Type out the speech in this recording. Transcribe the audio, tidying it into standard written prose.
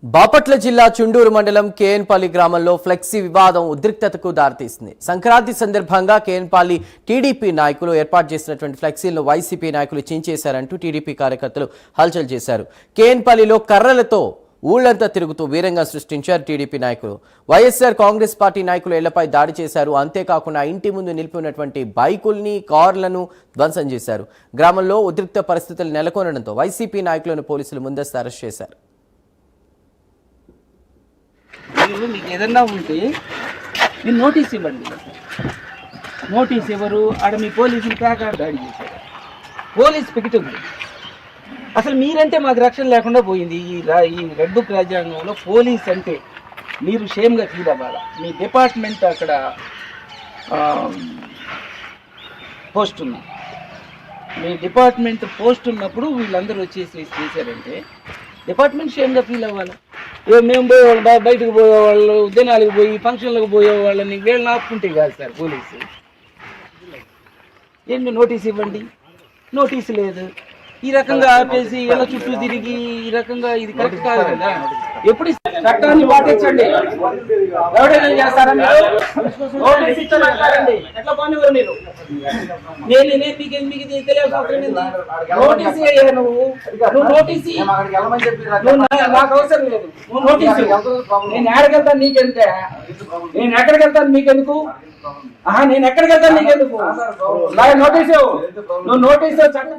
బాపట్ల జిల్లా చుండూరు మండలం కేఎన్పల్లి గ్రామంలో ఫ్లెక్సీ వివాదం ఉద్రిక్తతకు దారితీసింది. సంక్రాంతి సందర్భంగా కేఎన్పల్లి టీడీపీ నాయకులు ఏర్పాటు చేసినటువంటి ఫ్లెక్సీలను వైసీపీ నాయకులు చించేశారంటూ టీడీపీ కార్యకర్తలు హల్చల్ చేశారు. కేఎన్పల్లిలో కర్రలతో ఊళ్లంతా తిరుగుతూ వీరంగా సృష్టించారు టీడీపీ నాయకులు. వైఎస్ఆర్ కాంగ్రెస్ పార్టీ నాయకులు ఇళ్లపై దాడి చేశారు. అంతేకాకుండా ఇంటి ముందు నిలిపి ఉన్నటువంటి బైకుల్ని, కార్లను ధ్వంసం చేశారు. గ్రామంలో ఉద్రిక్త పరిస్థితులు నెలకొనడంతో వైసీపీ నాయకులను పోలీసులు ముందస్తు అరెస్ట్ చేశారు. మీకు ఏదన్నా ఉంటే మీరు నోటీస్ ఇవ్వండి. నోటీస్ ఎవరు ఆడ మీ పోలీసులు ప్యాకార్డ్ దాడి చేశారు. పోలీస్ పికెట్ ఉంది. అసలు మీరంటే మాకు రక్షణ లేకుండా పోయింది. ఈ రెడ్ బుక్ రాజ్యాంగంలో పోలీస్ అంటే మీరు షేమ్గా ఫీల్ అవ్వాలా. మీ డిపార్ట్మెంట్ అక్కడ పోస్ట్ ఉంది. మీ డిపార్ట్మెంట్ పోస్ట్ ఉన్నప్పుడు వీళ్ళందరూ వచ్చేసి చేశారంటే డిపార్ట్మెంట్ షేమ్గా ఫీల్ అవ్వాలి. మేము పోయేవాళ్ళు, బయటకు పోయేవాళ్ళు, దినాలకు పోయి ఫంక్షన్లకు పోయేవాళ్ళని వీళ్ళని ఆపుకుంటే కాదు సార్ పోలీసు. ఏంటి నోటీస్ ఇవ్వండి. నోటీసు లేదు. ఈ రకంగా ఆపేసి ఇలా చుట్టూ తిరిగి ఈ రకంగా ఇది కరెక్ట్ కాదు కదా. ఎప్పుడు చట్టాన్ని పాటించండి. ఎవరైనా చేస్తారా మీరు? నోటీస్ ఇచ్చారండి. ఎట్లా పోనివ్వరు మీరు? నేను మీకు తెలియాల్సిన అవసరం ఏంది? నోటీస్ అయ్యా నువ్వు నోటీస్ నాకు అవసరం లేదు. నువ్వు నోటీసు. నేను ఎక్కడికి వెళ్తాను నీకెందుకే? నేను ఎక్కడికి వెళ్తాను మీకెందుకు? నేను ఎక్కడికి వెళ్తాను నీకెందుకు? నోటీసు. నువ్వు నోటీసు చట్టం